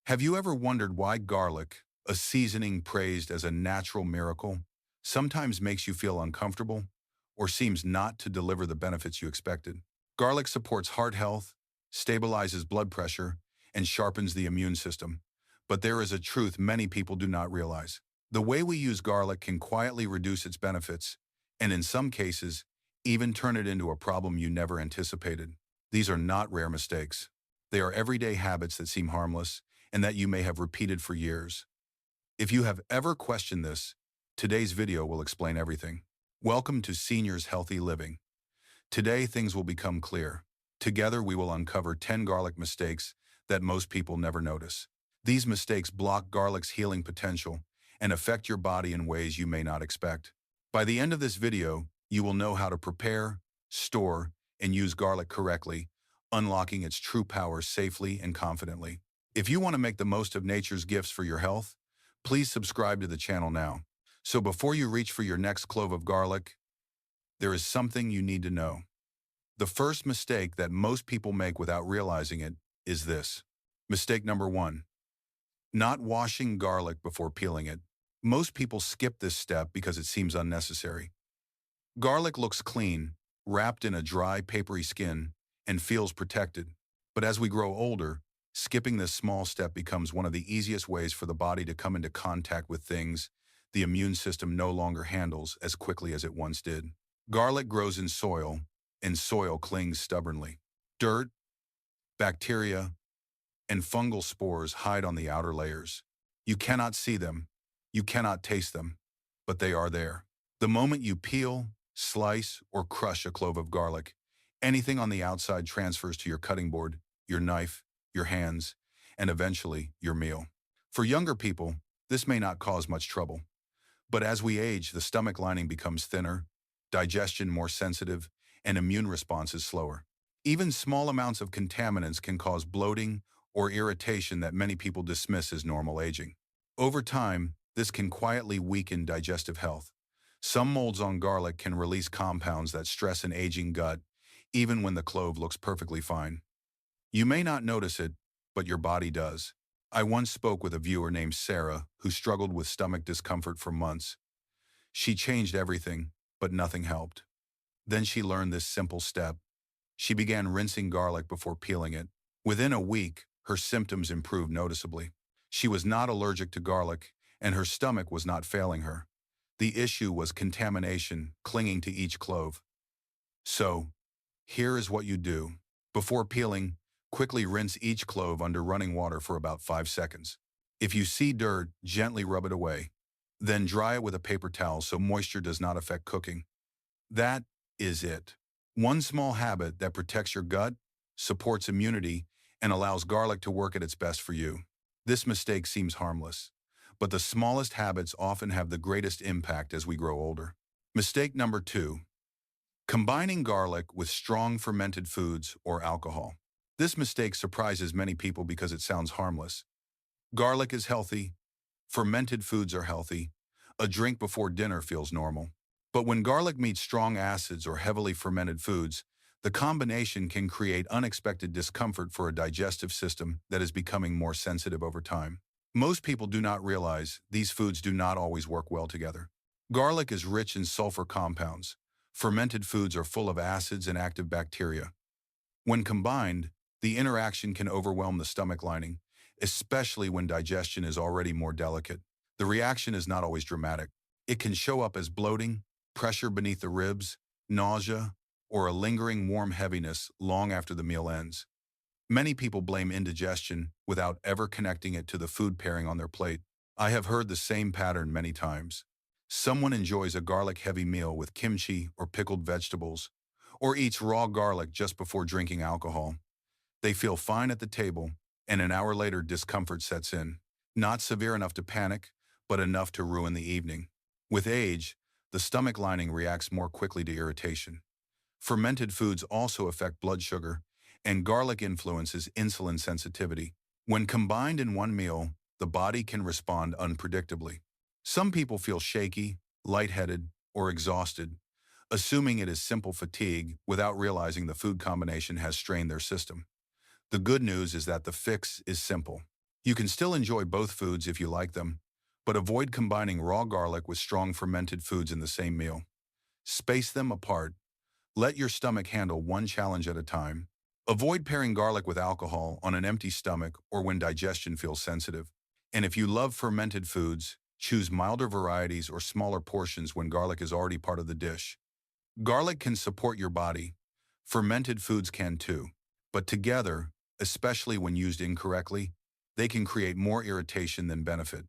Have you ever wondered why garlic, a seasoning praised as a natural miracle, sometimes makes you feel uncomfortable or seems not to deliver the benefits you expected? Garlic supports heart health, stabilizes blood pressure, and sharpens the immune system. But there is a truth many people do not realize. The way we use garlic can quietly reduce its benefits, and in some cases, even turn it into a problem you never anticipated. These are not rare mistakes. They are everyday habits that seem harmless and that you may have repeated for years. If you have ever questioned this, today's video will explain everything. Welcome to Seniors Healthy Living. Today, things will become clear. Together, we will uncover 10 garlic mistakes that most people never notice. These mistakes block garlic's healing potential and affect your body in ways you may not expect. By the end of this video, you will know how to prepare, store, and use garlic correctly, unlocking its true power safely and confidently. If you want to make the most of nature's gifts for your health, please subscribe to the channel now. So before you reach for your next clove of garlic, there is something you need to know. The first mistake that most people make without realizing it is this. Mistake number 1. Not washing garlic before peeling it. Most people skip this step because it seems unnecessary. Garlic looks clean, wrapped in a dry, papery skin, and feels protected. But as we grow older, skipping this small step becomes one of the easiest ways for the body to come into contact with things the immune system no longer handles as quickly as it once did. Garlic grows in soil, and soil clings stubbornly. Dirt, bacteria, and fungal spores hide on the outer layers. You cannot see them, you cannot taste them, but they are there. The moment you peel, slice, or crush a clove of garlic, anything on the outside transfers to your cutting board, your knife, your hands, and eventually your meal. For younger people, this may not cause much trouble. But as we age, the stomach lining becomes thinner, digestion more sensitive, and immune responses slower. Even small amounts of contaminants can cause bloating or irritation that many people dismiss as normal aging. Over time, this can quietly weaken digestive health. Some molds on garlic can release compounds that stress an aging gut, even when the clove looks perfectly fine. You may not notice it, but your body does. I once spoke with a viewer named Sarah who struggled with stomach discomfort for months. She changed everything, but nothing helped. Then she learned this simple step. She began rinsing garlic before peeling it. Within a week, her symptoms improved noticeably. She was not allergic to garlic, and her stomach was not failing her. The issue was contamination clinging to each clove. So, here is what you do. Before peeling, quickly rinse each clove under running water for about 5 seconds. If you see dirt, gently rub it away. Then dry it with a paper towel so moisture does not affect cooking. That is it. One small habit that protects your gut, supports immunity, and allows garlic to work at its best for you. This mistake seems harmless, but the smallest habits often have the greatest impact as we grow older. Mistake number 2. Combining garlic with strong fermented foods or alcohol. This mistake surprises many people because it sounds harmless. Garlic is healthy, fermented foods are healthy, a drink before dinner feels normal. But when garlic meets strong acids or heavily fermented foods, the combination can create unexpected discomfort for a digestive system that is becoming more sensitive over time. Most people do not realize these foods do not always work well together. Garlic is rich in sulfur compounds. Fermented foods are full of acids and active bacteria. When combined, the interaction can overwhelm the stomach lining, especially when digestion is already more delicate. The reaction is not always dramatic. It can show up as bloating, pressure beneath the ribs, nausea, or a lingering warm heaviness long after the meal ends. Many people blame indigestion without ever connecting it to the food pairing on their plate. I have heard the same pattern many times. Someone enjoys a garlic-heavy meal with kimchi or pickled vegetables, or eats raw garlic just before drinking alcohol. They feel fine at the table, and an hour later discomfort sets in. Not severe enough to panic, but enough to ruin the evening. With age, the stomach lining reacts more quickly to irritation. Fermented foods also affect blood sugar, and garlic influences insulin sensitivity. When combined in one meal, the body can respond unpredictably. Some people feel shaky, lightheaded, or exhausted, assuming it is simple fatigue without realizing the food combination has strained their system. The good news is that the fix is simple. You can still enjoy both foods if you like them, but avoid combining raw garlic with strong fermented foods in the same meal. Space them apart. Let your stomach handle one challenge at a time. Avoid pairing garlic with alcohol on an empty stomach or when digestion feels sensitive. And if you love fermented foods, choose milder varieties or smaller portions when garlic is already part of the dish. Garlic can support your body. Fermented foods can too. But together, especially when used incorrectly, they can create more irritation than benefit.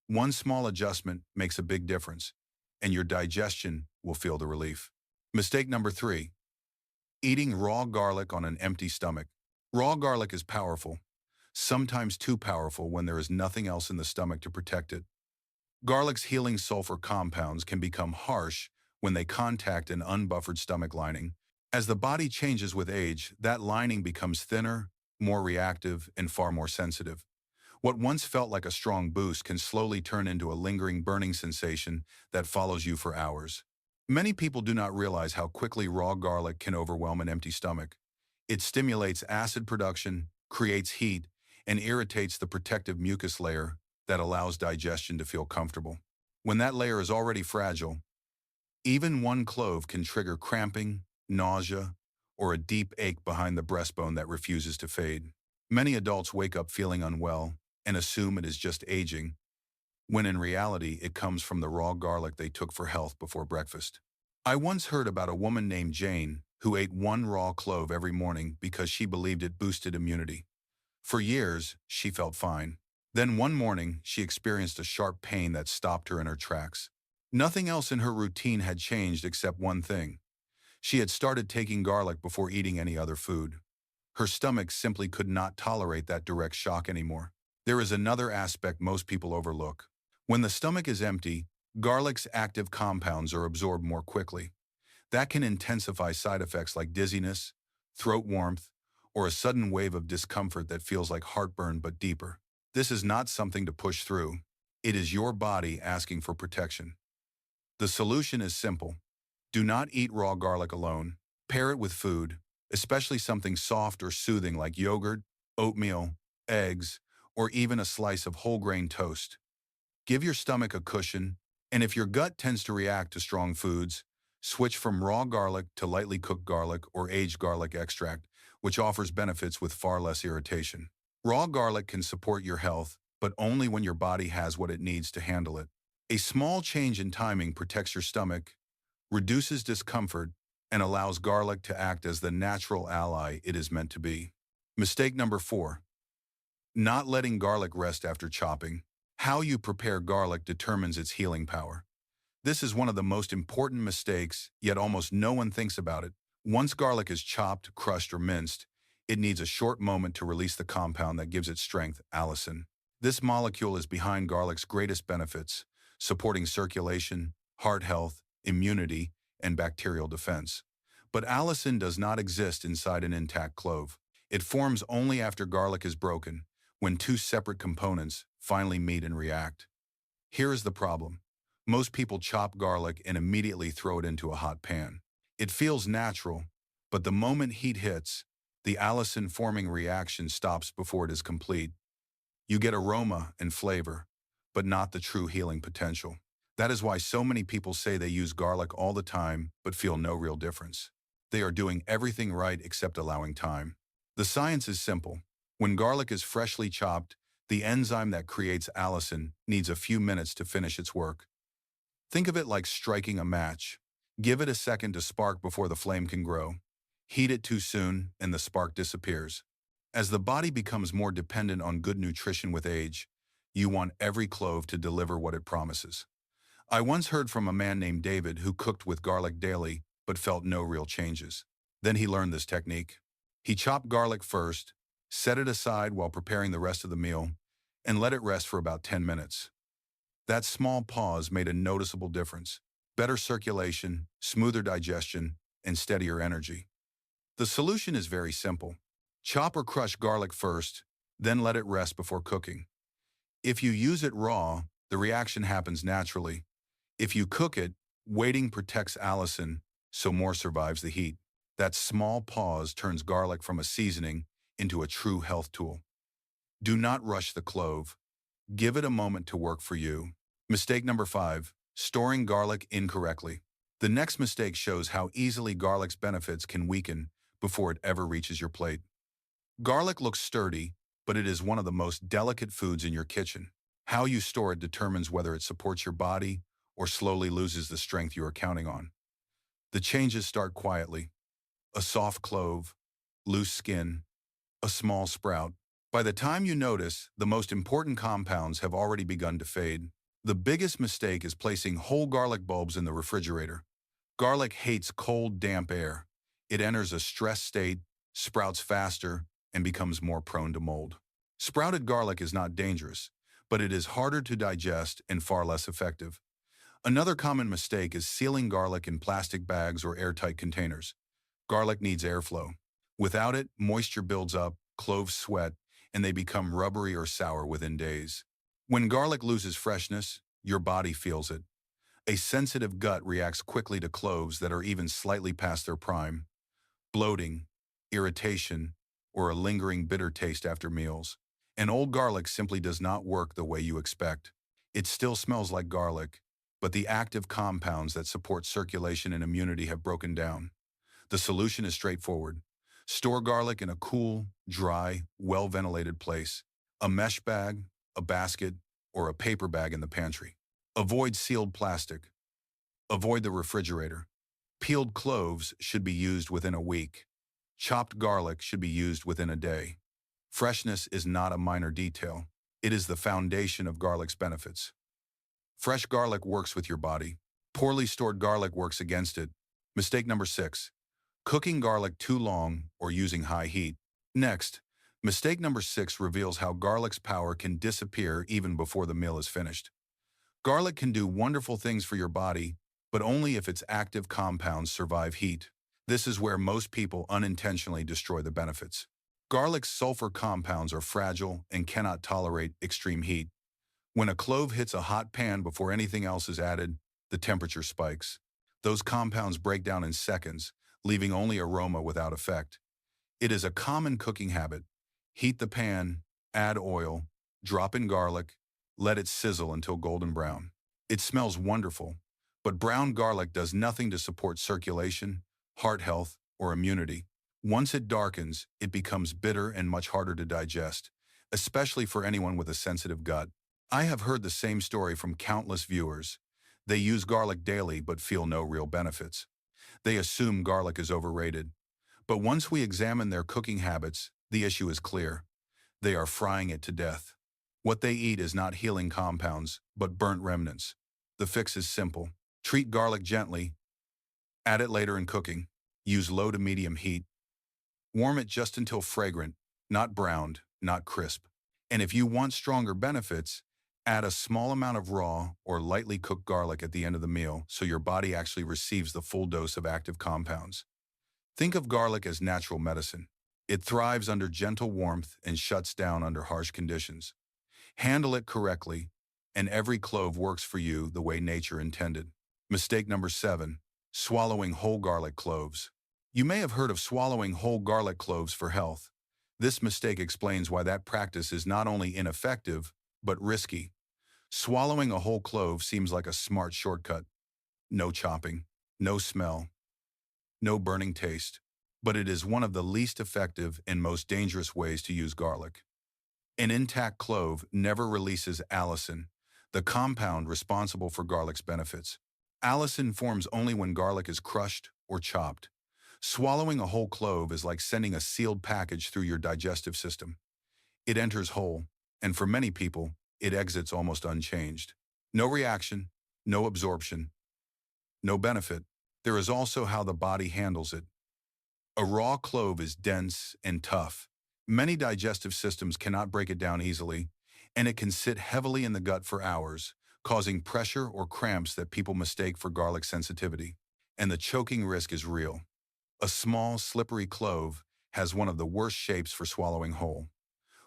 One small adjustment makes a big difference, and your digestion will feel the relief. Mistake number 3. Eating raw garlic on an empty stomach. Raw garlic is powerful, sometimes too powerful when there is nothing else in the stomach to protect it. Garlic's healing sulfur compounds can become harsh when they contact an unbuffered stomach lining. As the body changes with age, that lining becomes thinner, more reactive, and far more sensitive. What once felt like a strong boost can slowly turn into a lingering burning sensation that follows you for hours. Many people do not realize how quickly raw garlic can overwhelm an empty stomach. It stimulates acid production, creates heat, and irritates the protective mucus layer that allows digestion to feel comfortable. When that layer is already fragile, even one clove can trigger cramping, nausea, or a deep ache behind the breastbone that refuses to fade. Many adults wake up feeling unwell and assume it is just aging, when in reality it comes from the raw garlic they took for health before breakfast. I once heard about a woman named Jane who ate one raw clove every morning because she believed it boosted immunity. For years, she felt fine. Then one morning, she experienced a sharp pain that stopped her in her tracks. Nothing else in her routine had changed except one thing. She had started taking garlic before eating any other food. Her stomach simply could not tolerate that direct shock anymore. There is another aspect most people overlook. When the stomach is empty, garlic's active compounds are absorbed more quickly. That can intensify side effects like dizziness, throat warmth, or a sudden wave of discomfort that feels like heartburn but deeper. This is not something to push through. It is your body asking for protection. The solution is simple. Do not eat raw garlic alone. Pair it with food, especially something soft or soothing like yogurt, oatmeal, eggs, or even a slice of whole grain toast. Give your stomach a cushion, and if your gut tends to react to strong foods, switch from raw garlic to lightly cooked garlic or aged garlic extract, which offers benefits with far less irritation. Raw garlic can support your health, but only when your body has what it needs to handle it. A small change in timing protects your stomach, reduces discomfort, and allows garlic to act as the natural ally it is meant to be. Mistake number 4. Not letting garlic rest after chopping. How you prepare garlic determines its healing power. This is one of the most important mistakes, yet almost no one thinks about it. Once garlic is chopped, crushed, or minced, it needs a short moment to release the compound that gives it strength, allicin. This molecule is behind garlic's greatest benefits, supporting circulation, heart health, immunity, and bacterial defense. But allicin does not exist inside an intact clove. It forms only after garlic is broken, when two separate components finally meet and react. Here is the problem. Most people chop garlic and immediately throw it into a hot pan. It feels natural, but the moment heat hits, the allicin-forming reaction stops before it is complete. You get aroma and flavor, but not the true healing potential. That is why so many people say they use garlic all the time but feel no real difference. They are doing everything right except allowing time. The science is simple. When garlic is freshly chopped, the enzyme that creates allicin needs a few minutes to finish its work. Think of it like striking a match. Give it a second to spark before the flame can grow. Heat it too soon, and the spark disappears. As the body becomes more dependent on good nutrition with age, you want every clove to deliver what it promises. I once heard from a man named David who cooked with garlic daily but felt no real changes. Then he learned this technique. He chopped garlic first, set it aside while preparing the rest of the meal, and let it rest for about 10 minutes. That small pause made a noticeable difference. Better circulation, smoother digestion, and steadier energy. The solution is very simple. Chop or crush garlic first, then let it rest before cooking. If you use it raw, the reaction happens naturally. If you cook it, waiting protects allicin, so more survives the heat. That small pause turns garlic from a seasoning into a true health tool. Do not rush the clove. Give it a moment to work for you. Mistake number 5, storing garlic incorrectly. The next mistake shows how easily garlic's benefits can weaken before it ever reaches your plate. Garlic looks sturdy, but it is one of the most delicate foods in your kitchen. How you store it determines whether it supports your body or slowly loses the strength you are counting on. The changes start quietly. A soft clove, loose skin, a small sprout. By the time you notice, the most important compounds have already begun to fade. The biggest mistake is placing whole garlic bulbs in the refrigerator. Garlic hates cold, damp air. It enters a stress state, sprouts faster, and becomes more prone to mold. Sprouted garlic is not dangerous, but it is harder to digest and far less effective. Another common mistake is sealing garlic in plastic bags or airtight containers. Garlic needs airflow. Without it, moisture builds up, cloves sweat, and they become rubbery or sour within days. When garlic loses freshness, your body feels it. A sensitive gut reacts quickly to cloves that are even slightly past their prime. Bloating, irritation, or a lingering bitter taste after meals. And old garlic simply does not work the way you expect. It still smells like garlic, but the active compounds that support circulation and immunity have broken down. The solution is straightforward. Store garlic in a cool, dry, well-ventilated place. A mesh bag, a basket, or a paper bag in the pantry. Avoid sealed plastic. Avoid the refrigerator. Peeled cloves should be used within a week. Chopped garlic should be used within a day. Freshness is not a minor detail. It is the foundation of garlic's benefits. Fresh garlic works with your body. Poorly stored garlic works against it. Mistake number 6. Cooking garlic too long or using high heat. Next, mistake number 6 reveals how garlic's power can disappear even before the meal is finished. Garlic can do wonderful things for your body, but only if its active compounds survive heat. This is where most people unintentionally destroy the benefits. Garlic's sulfur compounds are fragile and cannot tolerate extreme heat. When a clove hits a hot pan before anything else is added, the temperature spikes. Those compounds break down in seconds, leaving only aroma without effect. It is a common cooking habit. Heat the pan, add oil, drop in garlic, let it sizzle until golden brown. It smells wonderful, but brown garlic does nothing to support circulation, heart health, or immunity. Once it darkens, it becomes bitter and much harder to digest, especially for anyone with a sensitive gut. I have heard the same story from countless viewers. They use garlic daily but feel no real benefits. They assume garlic is overrated. But once we examine their cooking habits, the issue is clear. They are frying it to death. What they eat is not healing compounds, but burnt remnants. The fix is simple. Treat garlic gently. Add it later in cooking. Use low to medium heat. Warm it just until fragrant, not browned, not crisp. And if you want stronger benefits, add a small amount of raw or lightly cooked garlic at the end of the meal so your body actually receives the full dose of active compounds. Think of garlic as natural medicine. It thrives under gentle warmth and shuts down under harsh conditions. Handle it correctly, and every clove works for you the way nature intended. Mistake number 7, swallowing whole garlic cloves. You may have heard of swallowing whole garlic cloves for health. This mistake explains why that practice is not only ineffective, but risky. Swallowing a whole clove seems like a smart shortcut. No chopping, no smell, no burning taste. But it is one of the least effective and most dangerous ways to use garlic. An intact clove never releases allicin, the compound responsible for garlic's benefits. Allicin forms only when garlic is crushed or chopped. Swallowing a whole clove is like sending a sealed package through your digestive system. It enters whole, and for many people, it exits almost unchanged. No reaction, no absorption, no benefit. There is also how the body handles it. A raw clove is dense and tough. Many digestive systems cannot break it down easily, and it can sit heavily in the gut for hours, causing pressure or cramps that people mistake for garlic sensitivity. And the choking risk is real. A small, slippery clove has one of the worst shapes for swallowing whole.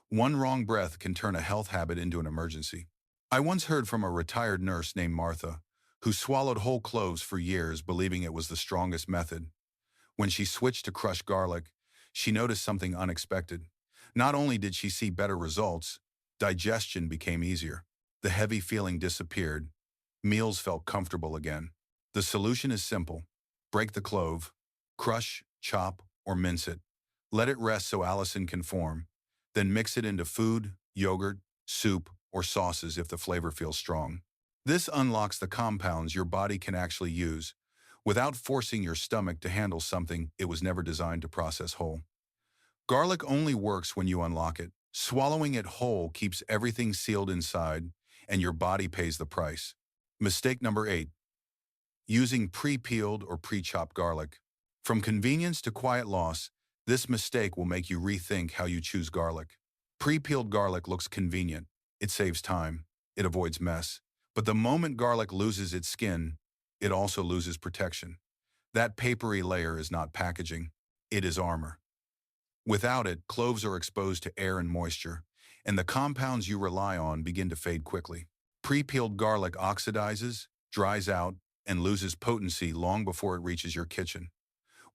One wrong breath can turn a health habit into an emergency. I once heard from a retired nurse named Martha, who swallowed whole cloves for years believing it was the strongest method. When she switched to crushed garlic, she noticed something unexpected. Not only did she see better results, digestion became easier. The heavy feeling disappeared. Meals felt comfortable again. The solution is simple. Break the clove, crush, chop, or mince it. Let it rest so Allison can form. Then mix it into food, yogurt, soup, or sauces if the flavor feels strong. This unlocks the compounds your body can actually use without forcing your stomach to handle something it was never designed to process whole. Garlic only works when you unlock it. Swallowing it whole keeps everything sealed inside, and your body pays the price. Mistake number 8. Using pre-peeled or pre-chopped garlic. From convenience to quiet loss, this mistake will make you rethink how you choose garlic. Pre-peeled garlic looks convenient. It saves time. It avoids mess. But the moment garlic loses its skin, it also loses protection. That papery layer is not packaging. It is armor. Without it, cloves are exposed to air and moisture, and the compounds you rely on begin to fade quickly. Pre-peeled garlic oxidizes, dries out, and loses potency long before it reaches your kitchen.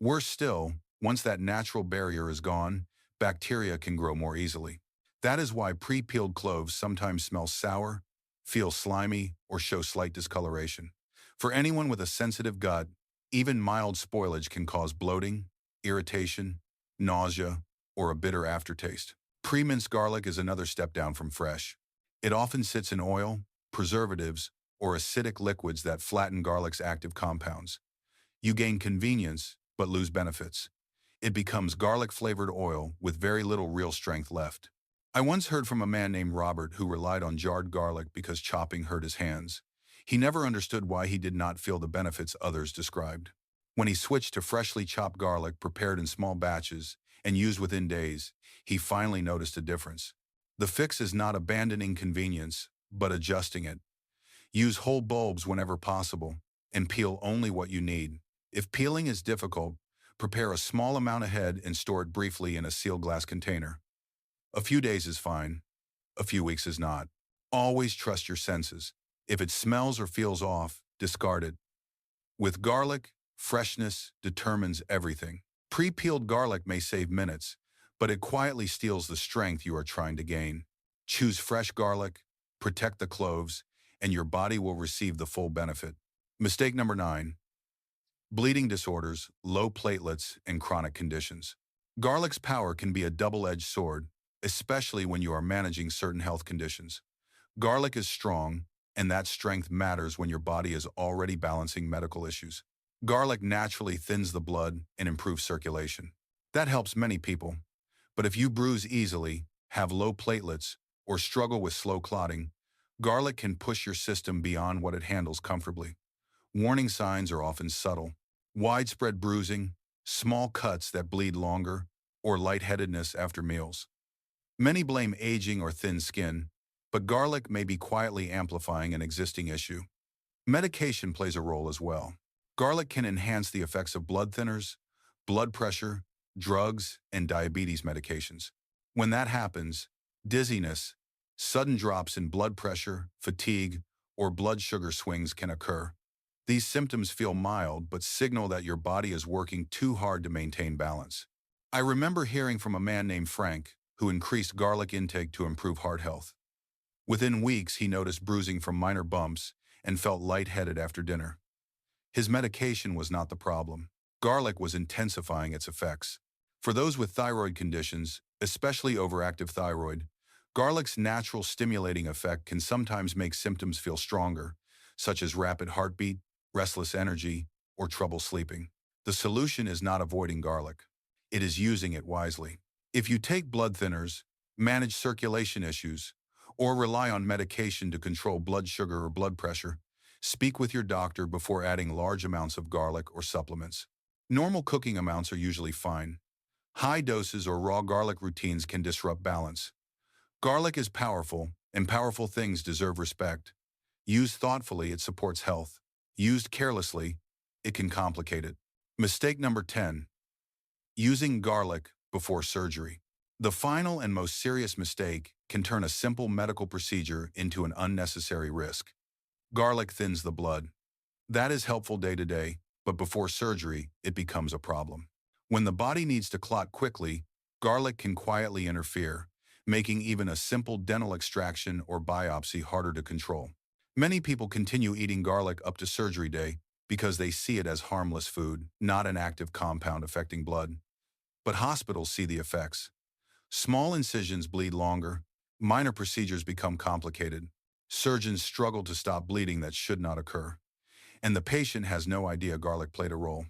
Worse still, once that natural barrier is gone, bacteria can grow more easily. That is why pre-peeled cloves sometimes smell sour, feel slimy, or show slight discoloration. For anyone with a sensitive gut, even mild spoilage can cause bloating, irritation, nausea, or a bitter aftertaste. Pre-minced garlic is another step down from fresh. It often sits in oil, preservatives, or acidic liquids that flatten garlic's active compounds. You gain convenience, but lose benefits. It becomes garlic-flavored oil with very little real strength left. I once heard from a man named Robert who relied on jarred garlic because chopping hurt his hands. He never understood why he did not feel the benefits others described. When he switched to freshly chopped garlic prepared in small batches and used within days, he finally noticed a difference. The fix is not abandoning convenience, but adjusting it. Use whole bulbs whenever possible, and peel only what you need. If peeling is difficult, prepare a small amount ahead and store it briefly in a sealed glass container. A few days is fine. A few weeks is not. Always trust your senses. If it smells or feels off, discard it. With garlic, freshness determines everything. Pre-peeled garlic may save minutes, but it quietly steals the strength you are trying to gain. Choose fresh garlic, protect the cloves, and your body will receive the full benefit. Mistake number 9. Bleeding disorders, low platelets, and chronic conditions. Garlic's power can be a double-edged sword, especially when you are managing certain health conditions. Garlic is strong, and that strength matters when your body is already balancing medical issues. Garlic naturally thins the blood and improves circulation. That helps many people. But if you bruise easily, have low platelets, or struggle with slow clotting, garlic can push your system beyond what it handles comfortably. Warning signs are often subtle. Widespread bruising, small cuts that bleed longer, or lightheadedness after meals. Many blame aging or thin skin, but garlic may be quietly amplifying an existing issue. Medication plays a role as well. Garlic can enhance the effects of blood thinners, blood pressure, drugs, and diabetes medications. When that happens, dizziness, sudden drops in blood pressure, fatigue, or blood sugar swings can occur. These symptoms feel mild but signal that your body is working too hard to maintain balance. I remember hearing from a man named Frank who increased garlic intake to improve heart health. Within weeks, he noticed bruising from minor bumps and felt lightheaded after dinner. His medication was not the problem. Garlic was intensifying its effects. For those with thyroid conditions, especially overactive thyroid, garlic's natural stimulating effect can sometimes make symptoms feel stronger, such as rapid heartbeat, restless energy, or trouble sleeping. The solution is not avoiding garlic. It is using it wisely. If you take blood thinners, manage circulation issues, or rely on medication to control blood sugar or blood pressure, speak with your doctor before adding large amounts of garlic or supplements. Normal cooking amounts are usually fine. High doses or raw garlic routines can disrupt balance. Garlic is powerful, and powerful things deserve respect. Used thoughtfully, it supports health. Used carelessly, it can complicate it. Mistake number 10. Using garlic before surgery. The final and most serious mistake can turn a simple medical procedure into an unnecessary risk. Garlic thins the blood. That is helpful day to day, but before surgery, it becomes a problem. When the body needs to clot quickly, Garlic can quietly interfere, making even a simple dental extraction or biopsy harder to control. Many people continue eating garlic up to surgery day because they see it as harmless food, not an active compound affecting blood. But hospitals see the effects. Small incisions bleed longer, minor procedures become complicated, surgeons struggle to stop bleeding that should not occur, and the patient has no idea garlic played a role.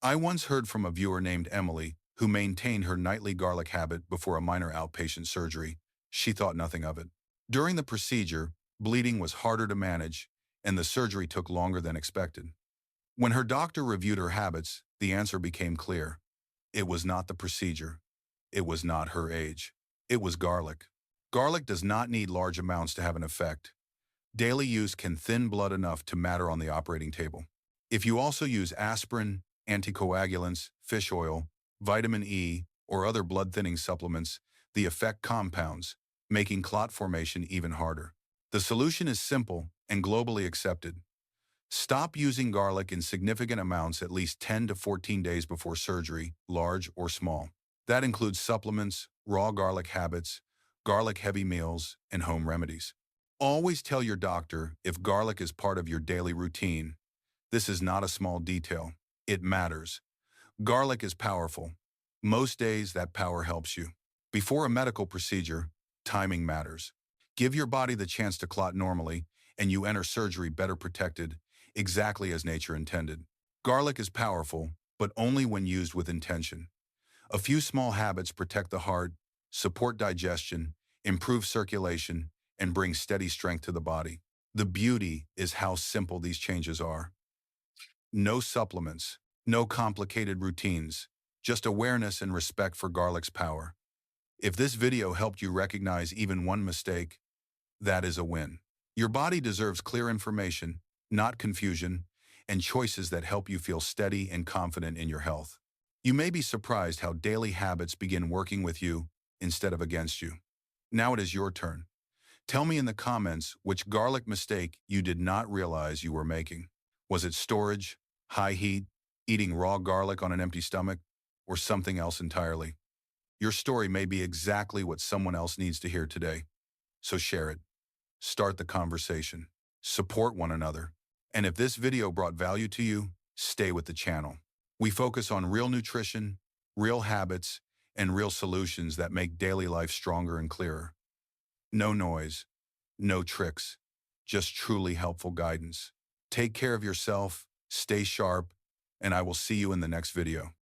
I once heard from a viewer named Emily who maintained her nightly garlic habit before a minor outpatient surgery. She thought nothing of it. During the procedure, bleeding was harder to manage, and the surgery took longer than expected. When her doctor reviewed her habits, the answer became clear. It was not the procedure. It was not her age. It was garlic. Garlic does not need large amounts to have an effect. Daily use can thin blood enough to matter on the operating table. If you also use aspirin, anticoagulants, fish oil, vitamin E, or other blood-thinning supplements, the effect compounds, making clot formation even harder. The solution is simple and globally accepted. Stop using garlic in significant amounts at least 10 to 14 days before surgery, large or small. That includes supplements, raw garlic habits, garlic-heavy meals, and home remedies. Always tell your doctor if garlic is part of your daily routine. This is not a small detail. It matters. Garlic is powerful. Most days, that power helps you. Before a medical procedure, timing matters. Give your body the chance to clot normally, and you enter surgery better protected, exactly as nature intended. Garlic is powerful, but only when used with intention. A few small habits protect the heart, support digestion, improve circulation, and bring steady strength to the body. The beauty is how simple these changes are. No supplements, no complicated routines, just awareness and respect for garlic's power. If this video helped you recognize even one mistake, that is a win. Your body deserves clear information, not confusion, and choices that help you feel steady and confident in your health. You may be surprised how daily habits begin working with you instead of against you. Now it is your turn. Tell me in the comments which garlic mistake you did not realize you were making. Was it storage, high heat, eating raw garlic on an empty stomach, or something else entirely? Your story may be exactly what someone else needs to hear today. So share it. Start the conversation. Support one another. And if this video brought value to you, stay with the channel. We focus on real nutrition, real habits, and real solutions that make daily life stronger and clearer. No noise, no tricks, just truly helpful guidance. Take care of yourself, stay sharp, and I will see you in the next video.